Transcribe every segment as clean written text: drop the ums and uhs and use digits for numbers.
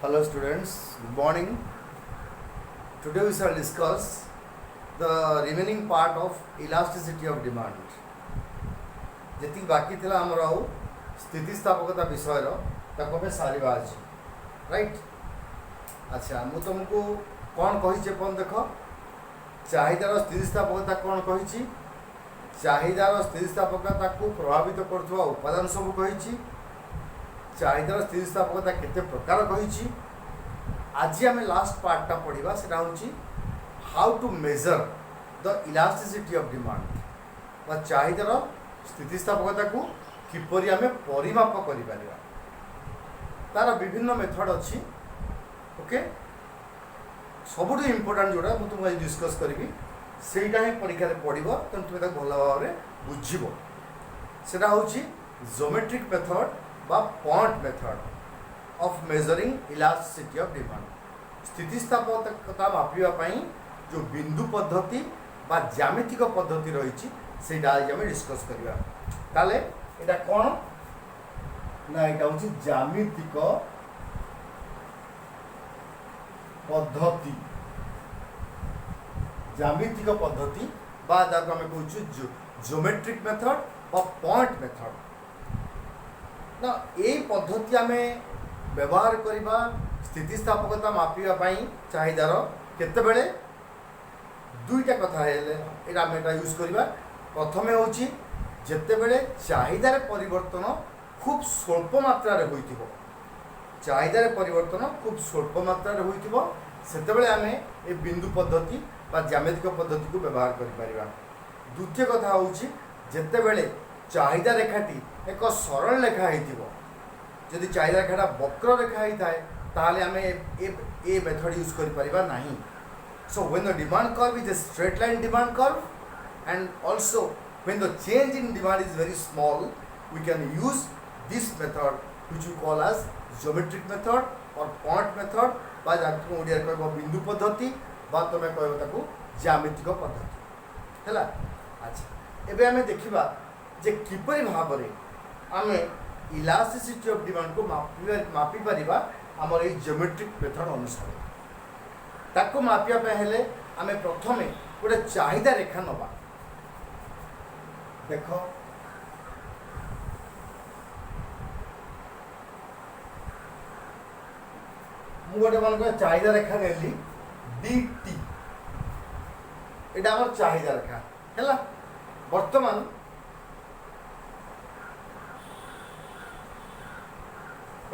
Hello students, good morning. Today we shall discuss the remaining part of elasticity of demand. जी बाकी थिला हमर आउ स्थितिस्थापकता विषय ताको पे सारिबा अछि राइट। अच्छा मु तुमको कौन कहि अपन देख चाहिदार स्थितिस्थापकता कौन कहि चाहिदार स्थितिस्थापकता को प्रभावित करथुवा उपादान सब कहि चाहिदार स्थितिस्थापकता केते प्रकार कहि। आज आम लास्ट पार्टा पढ़ा सेटा हूँ how to measure the elasticity of demand बा चाहिदार स्थितिस्थापकता को किपरि आम परिमाप कर तार विभिन्न मेथड अच्छी। ओके सबुठ इम्पोर्टाट जोड़ा मुझे तुमको आज डिस्कस करी सेटा ही परीक्षा पढ़ो तेणु तुम्हें भल भाव में बुझब सेटा हूँ ज्योमेट्रिक मेथड बा point method of measuring elasticity of demand. स्थितिस्थापकता मापिबा जो बिंदु पद्धति बा ज्यामितिक पद्धति रही सेटा आज आम डिस्कस करवा। ताले एटा कौन ना एटा हूँ ज्यामितिक पद्धति ज्यामितिक पद्धति बा जाको आम कहूँ ज्योमेट्रिक मेथड बा पॉइंट मेथड ना यही पद्धति आम व्यवहार करवा स्थितिस्थापकता मापिबा चाहिदार केतेबेले दुईटा कथा है यूज करवा। प्रथमे हूँ जितेबले चाहिदार परिवर्तन खूब स्वल्प मात्रा हो चाहिदार परिवर्तन खूब स्वल्प मात्रा होते आम ए बिंदु पद्धति बा ज्यामितिक पद्धति को व्यवहार कर। द्वितीय कथा हूँ जितेबले चाहिदा रेखाटी एक सरल रेखा हो जदि चाहिदा रेखाटा वक्र रेखा होता है ताहले आम ए मेथड यूज कर ना। So when the demand curve is a straight line demand curve and also when the change in demand is very small, we can use this method which we call as geometric method or point method बा तुम ओडिया कह बिंदु पद्धति बा तुम कह ज्यामितिक पद्धति है। अच्छा एबे आमे देखिबा जे किपरि भाव में आम इलास्टिसिटी ऑफ डिमांड को मापी पारिबा हमर ए ज्योमेट्रिक मेथड अनुसार ताको मापिया हेले आमे प्रथमे गोटे चाहिदा रेखा नवा। देख मु गोटे मन को चाहिदा रेखा नेली dt एटा हमर चाहिदा रेखा हैला। वर्तमान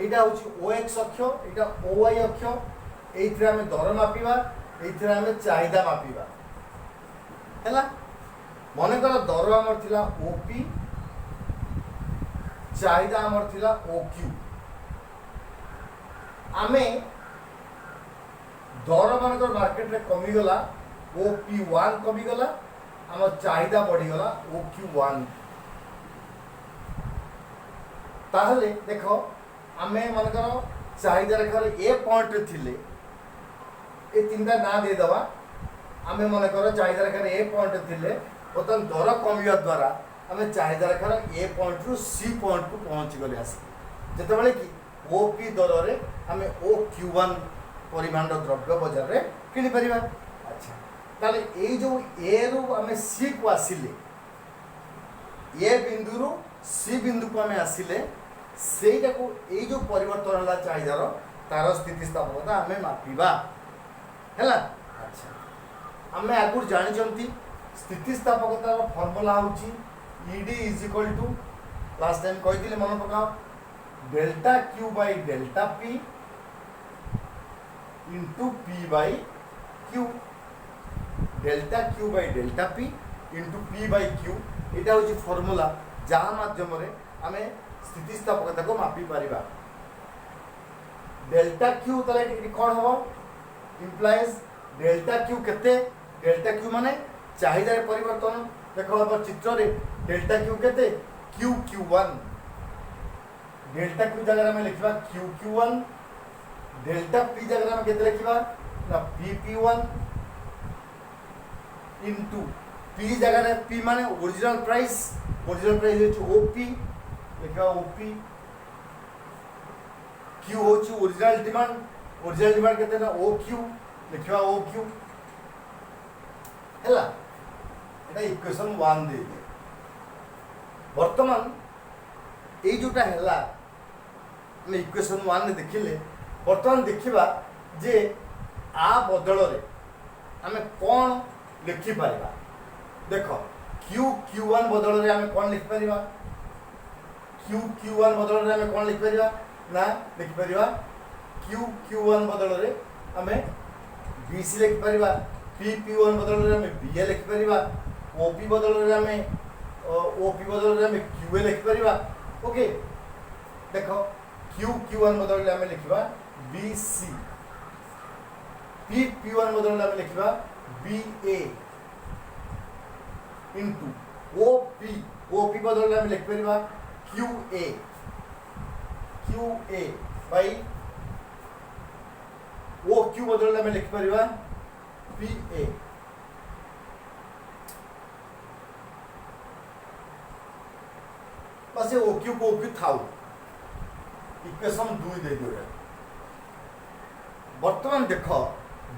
एटा होची ox अक्ष एटा oy अक्ष ये आम दर मापिबा ये आम चाहिदा मापिबा है। मन कर दर आमर थिला ओपी चाहिदा आमर थिला ओक्यू आम दर मानकर मार्केट रे कमीगला OP1 कमीगला आम चाहिदा बढ़ीगला OQ1 ताहले देख आम मानकर चाहिदा रेखार ए पॉइंट थिले ये तीनटा ना देदेवा आम मन कर चाहिदा रेखार ए पॉइंट थिले बर्तमान दर कमिया द्वारा आम चाहिदा रेखार ए पॉइंट रु सी पॉइंट को पहुँची गले आसिक जितेबाला कि ओपी दर रे आम OQ1 परिमाण द्रव्य बाजार रे किनी परिबा। अच्छा ताले ए जो ए रु आम सी को आसिले ए बिंदु रु सी बिंदु को आम आसिले सेटा को ए जो परिवर्तन है चाहिदार तार स्थितिस्थापकता आम मापिबा है। अच्छा आम आगुरी जानी स्थितिस्थापकतार फर्मुला हूँ ED is equal to last time कही मन पकाओ delta Q by delta P into P by Q delta Q by delta P into P by Q यहाँ हूँ फर्मुला जहाँ मध्यम आम स्थितिस्थापकता को मापी पारिबा। डेल्टा क्यू ताले कौन हम इम्प्लाइज डेल्टा क्यू केते डेल्टा क्यू माने चाहिदा परिवर्तन देखो हम चित्र रे डेल्टा क्यू केते QQ1 डेल्टा क्यू जगह में लिखा QQ1 डेल्टा पी जगह में केते लिखा ना PP1 इंटू पी जगह पी माने ओरिजिनल प्राइस OP लिखा OP क्यू हूँ ओरिजिनल डिमांड केते ना ओ क्यू लिखा ओ क्यू है इक्वेशन 1 दे दिए वर्तमान ये जोटा है इक्वेशन 1 ने देखिले वर्तमान देखिबा जे आ बदल रे आमे कौन लिखि पारिबा देख Q1 बदल रे आमे कौन लिखि पारिबा Q1 बदल रे आमे कौन लिखि पारिबा ना लिखि पारिबा Q1 बदल रे आमे BC लिखि पारिबा P1 बदल रे आमे BA लिखि पारिबा OP बदल रे आमे OP बदल रे आमे QA लिखि पारिबा ओके देखो Q1 बदल रे आमे लिखिबा BC P1 बदल रे आमे लिखिबा BA into OP बदल रे आमे लिखि पारिबा QA by OQ बदल रे आमे लिखि पारिबा PA बस OQ को OQ थाउ इक्वेशन 2 दे दियो वर्तमान देख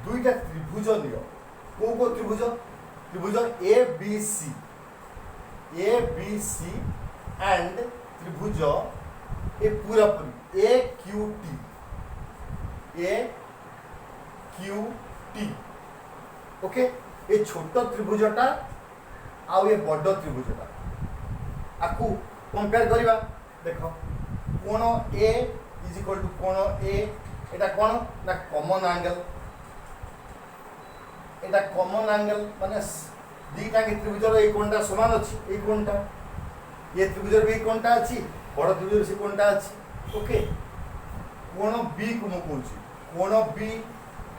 दुईटा त्रिभुज नियो को त्रिभुज ABC एंड त्रिभुज ए पूरा पूरी AQT ओके ये छोट त्रिभुजटा आउ ये बड़ त्रिभुजटा आपको कंपेयर करवा देख कोण A इज इक्वल टू कोण A एटा कोण ना कॉमन एंगल माने दीटा के त्रिभुजर ए कोणटा समान अछि ए कोणटा ये त्रिभुजर भी कोणटा अछि बड़ त्रिभुजर से कोणटा अछि ओके कोण B को मु कहूची कोण B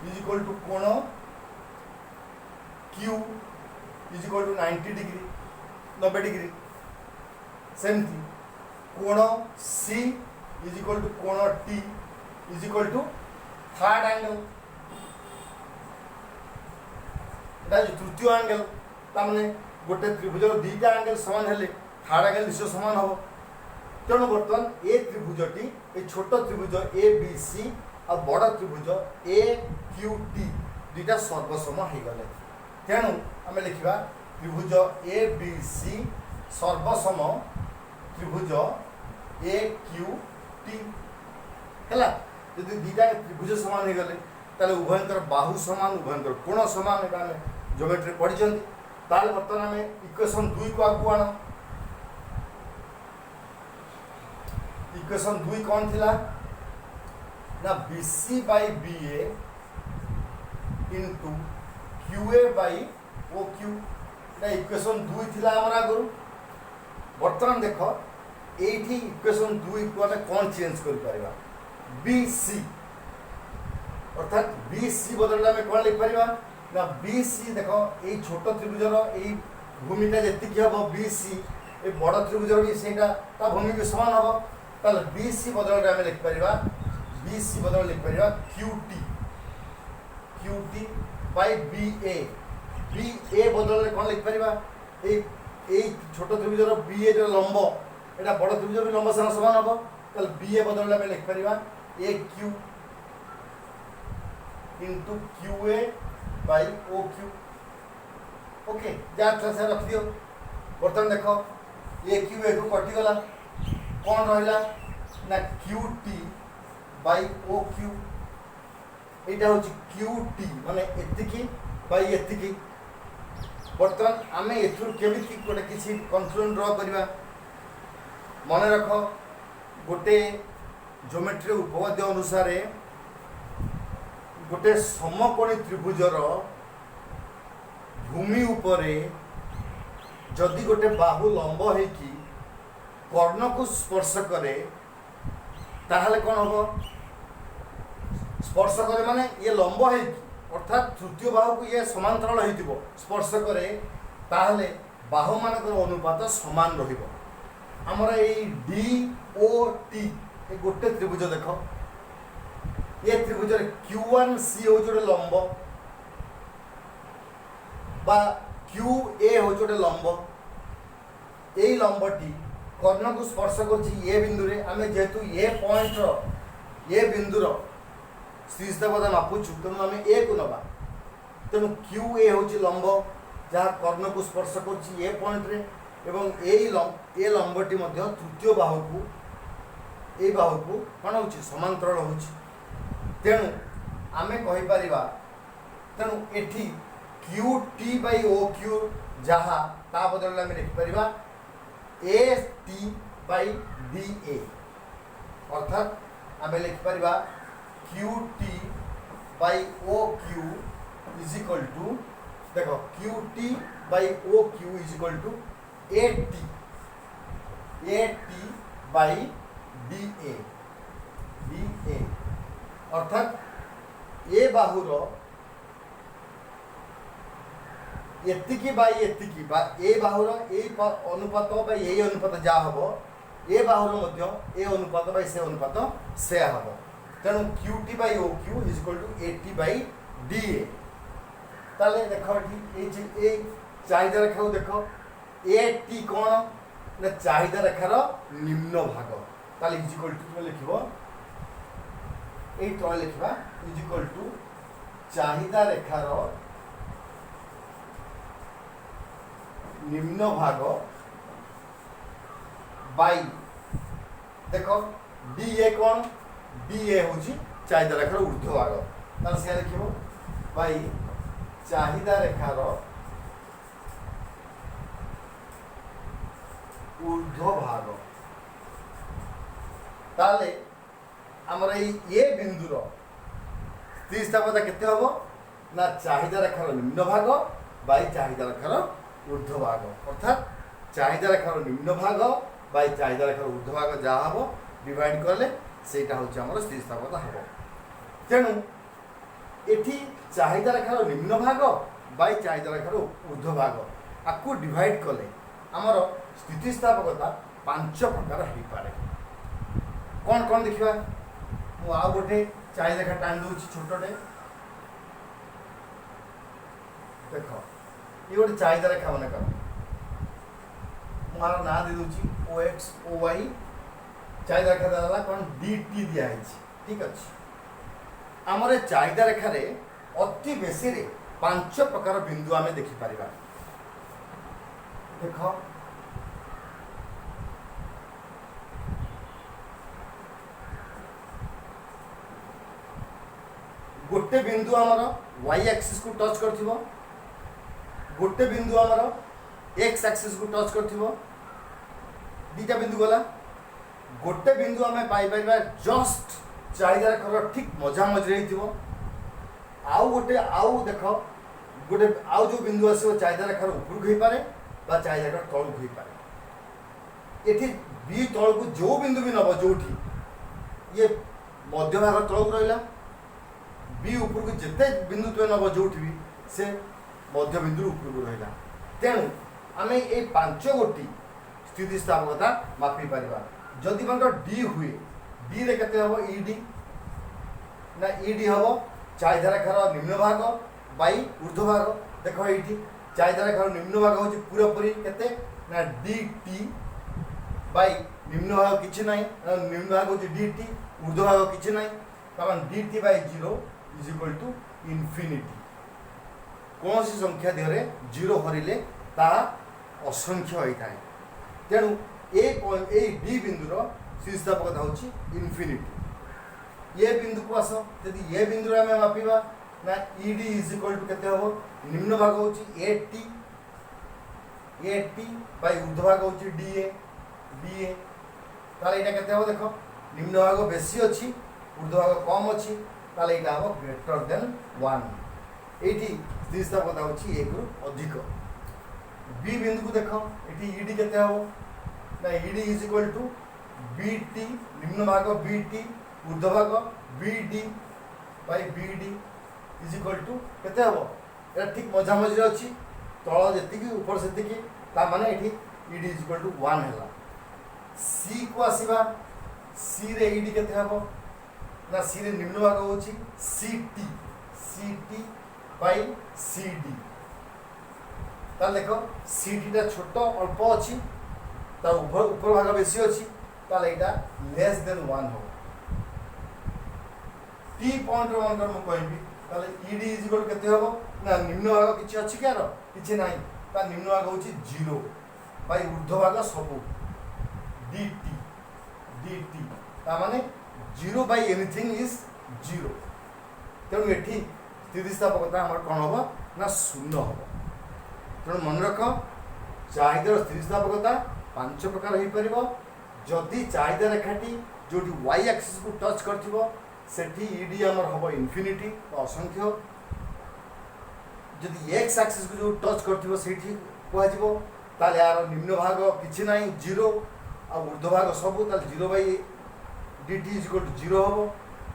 इज इक्वल टू कोण Q is equal to 90 degree सेमती कोण C इज इक्वल टू कोण T is equal to third angle तृतीय एंगल तामने गोटे त्रिभुजर दीटा एंगल समान हेले थर्ड एंगल निश्चय समान हम तेणु बर्तमान ए त्रिभुजटी ए छोट त्रिभुज ABC और बड़ त्रिभुज AQT दुईटा सर्वसम हो गले तेणु आम लिखा त्रिभुज ABC सर्वसम त्रिभुज AQT है यदि दीटा त्रिभुज समान हो गले ताले उभयंकर बाहु समान उभयंकर कोण समान एटा ज्योमेट्री पढ़ी ताले बर्तमान आम इक्वेशन 2 को आगु आण इक्वेशन 2 कौन थिला ना BC by BA into QA by OQ ना इक्वेशन 2 थिला हमरा आगु बर्तमान देख एठी इक्वेशन 2 को आम कौन चेंज कर पारिबा BC अर्थात BC बदल में कौन लिख पारिबा ना BC देखो ये छोट त्रिभुजर ये भूमिटा जेति हम BC ये बड़ त्रिभुजर भी सेटा ता भूमि भी समान हम ताल BC बदल में लिख पारिबा BC बदल लिख पारिबा QT by BA बदल में कौन लिख पारिबा ये छोट त्रिभुजर BA जो लंब एटा बड़ त्रिभुजर भी लंब समान हम ताल BA बदल में लिख Paribas AQ into QA by OQ okay जा से रख दियो बर्तमान देखो AQ को कटिगला कौन रहा ना QT by OQ एटा हो QT माने एतिकी बाय एतिकी बर्तमान आमे एथुर केमिति गोटे किसी कंक्लूजन ड्रा करबा मन रख गोटे ज्योमेट्री उपपाद्य अनुसार गोटे समकोणी त्रिभुजर भूमि उपरे जदि गोटे बाहु लंब होइकी कर्ण को स्पर्श करे ताहले कौन हम स्पर्श करे माने ये लंब होइकी अर्थात तृतीय बाहु को ये समांतराल होइतिबो स्पर्श करे ताहले बाहु मानकर अनुपात समान रहिबो हमरा ए DOT ए गोटे त्रिभुज देख ये त्रिभुजर Q1C हो जोटे लंब बा QA हो जोटे लंब यही लंबटी कर्ण को स्पर्श कर बिंदु रे आमे जेहेतु ए पॉइंट ए बिंदुर स्थितिस्थापकता मापुचु तेणु आम ए को नवा तेणु क्यू ए हूँ लंब जहाँ कर्ण को स्पर्श कर ए पॉइंट रे एवं ए लंबटी तृतीय बाहु को ए बाहु को कौन हो समांतराल हो तेणु आमे कहीपर तेणु एठी Q T by O Q जहाँ ता बदल आम लिखिपर ए टी बै डी ए अर्थात आम लिखिपर Q T by O Q is equal to देख Q T by O Q is equal to A T by D A अर्थात ए बाहुर एतिकी बाई एतिकी बा ए बाहुर ए अनुपात बाई ए अनुपात जहाँ हम ए बाहुर मध्य ए अनुपात बाई से अनुपात से हम तेणु Q T by O Q is equal to A T by D A ताले देख ये चाहिदा रेखा को देख ए टी कौन ना चाहिदा रेखार निम्न भाग ताले इज इक्वल टू लिखिब ये तले लिखा इज इक्वल टू चाहिदा रेखार निम्न भाग बाई देख डी ए कौन डी ए हूँ चाहिदा रेखार ऊर्ध्व भाग ताले से लिखिब बाई चाहिदा रेखार ऊर्ध्व भाग ताले आमर ये बिंदुर स्थितिस्थापकता केते हबो ना चाहिदा रेखार निम्न भाग बाई चाहिदा रेखार ऊर्ध्व भाग अर्थात चाहिदा रेखार निम्न भाग बाई चाहिदा रेखार ऊर्ध्व भाग जहाँ हम डिवाइड कले सेटा हूँ आमर स्थितिस्थापकता हम तेणु एठी चाहिदा रेखार निम्न भाग बाई चाहिदा रेखार ऊर्ध्व भाग आपको डिवाइड कले आमर स्थितिस्थापकता 5 प्रकार हो पारे कौन कौन देखा मु आ गोटे चाहिदा रेखा टाणी दूसरी छोटे देख ये गोटे चाहिदा रेखा मन कर मार ना दे दूची ओ एक्स ओ वाई चाहिदा रेखा दाला कौन डी टी दिया है ठीक अच्छे आमर चाहिदा रेखार अति बेसी 5 प्रकार बिंदु आम देखिपर देख गोटे बिंदु आमर वाई एक्सिस को टच कर गोटे बिंदु आमर एक्स एक्सिस को टच कर दीटा बिंदु गला गोटे बिंदु आम पाइपर जस्ट चाहिदा रेखार ठीक मझा मझे आउ गोटे आउ देख गोटे आउ जो बिंदु आस चाहिदा रेखार उपरक हो पारे चाहिदा रेखार तलू हो पारे ये बी तल को जो बिंदु भी नब जो ये मध्य भाग तलू रहा बी उपरक जिते बिंदु तुम नब जो भी से मध्य बिंदु उपरक रहा तेणु आम ये 5 गोटी स्थितिस्थापकता मापी पार जदि मन डी हुए डी रे केते हबो ईडी ना ईडी हबो चाहिदा रेखार निम्न भाग बाई ऊर्ध्व भाग देख ये चाहिदा रेखार निम्न भाग हूँ पूरा पूरी केते ना डी टी बाई निम्न भाग किछि नाही निम्न भाग हूँ डी टी ऊर्ध्व भाग किछि नाही कारण D T by 0 is equal to infinity कौन सी संख्या देहरे 0 हरिले ता असंख्य होता है तेणु ए डी बिंदुर स्थितिस्थापकता हूँ इनफिनिटी ये बिंदु को आस यदि ये बिंदु आम मापिबा ना ईडी इज इक्वल टू केते हबो निम्न भाग हूँ ए टी बाई ऊर्ध्व भाग हूँ डी ए ताले एटा केते हबो देखो निम्न भाग बेसी अच्छी ऊर्ध्व भाग कम अच्छी ताले एटा हबो ग्रेटर देन 1 एटी स्थितिस्थापकता हूँ 1 रु अधिक बी बिंदु को देख ये ईडी केते हबो ना ED is equal to B T निम्न भाग बी टी ऊर्ध्व भाग B D by B D is equal to केते हबो एटा ठीक मझा मझी अच्छी तल जेतिकी ऊपर सेतिकी ता माने एठी ईडी इज इक्वल टू 1 हैला सी को आसीबा सी रे ईडी केते हबो ना सी रे निम्न भाग होची C T by C D ता देखो सी टी टा छोट अल्प अच्छी ता ऊपर भाग बेसी अच्छी ताले एटा लेस देन 1 हो डी पॉइंट मनकर मु कहबी ताले ईडी इज इक्वल केते हबो ना निम्न भाग किछि अछि क्यार किछि नाही ता निम्न भाग होछि 0 बाय ऊर्ध्व भाग सब dt dt ता माने 0 बाय एनीथिंग इज 0 तेणु एठी स्थितिस्थापकता हमर कोन हबो ना शून्य हबो तेणु मन रख चाहिदार स्थितिस्थापकता 5 प्रकार हो पारिबो जदि चाहिदा रेखाटी जोटी y एक्सिस को टच करथिबो सेठी ईडी हमर हबो इन्फिनिटी असंख्य जदि x एक्सिस को जो टच करथिबो सेठी कोआ जिवो ताले यार निम्न भाग किछि नाही 0 आ ऊर्ध्व भाग सब ताले 0 by dt is equal to 0 हबो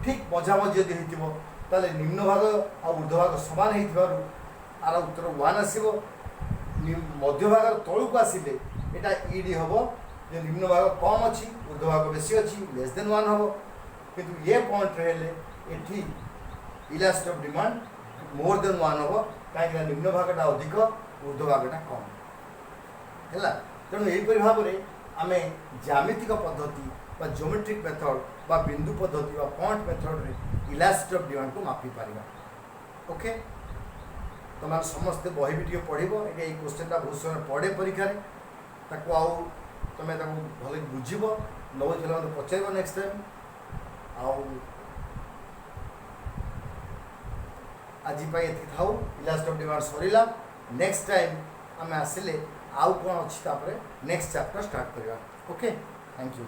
ठीक मझा मझी जदि हेतिबो ताले निम्न भाग आ ऊर्ध्व भाग समान हेतिबारु आर उत्तर 1 आसीबो मध्य भाग तळु को आसीले एटा ईडी हबो जे निम्न भाग कम अच्छी ऊर्ध्व भाग बेसी अच्छी लेस देन 1 हम किंतु ये पॉइंट रहे एठी elastic of demand more than 1 हम कहीं निम्न भागटा अधिक ऊर्ध्व भागटा कम है तेणु यहीपरि भाव में आम ज्यामितिक पद्धति बा ज्योमेट्रिक मेथड बा बिंदु पद्धति बा पॉइंट मेथड रे इलास्टिक ऑफ डिमांड को मापी पारिबा ओके तुम समस्ते बही भी पढ़ ये क्वेश्चन बहुत समय पढ़े परीक्षा ताको आउ तुम भल बुझ न बुझे मतलब पचार नेक्स्ट टाइम आज था elastic of demand Sarila next time आम आसिले आउ कौन अच्छी नेक्स्ट चैप्टर स्टार्ट करवा ओके थैंक यू।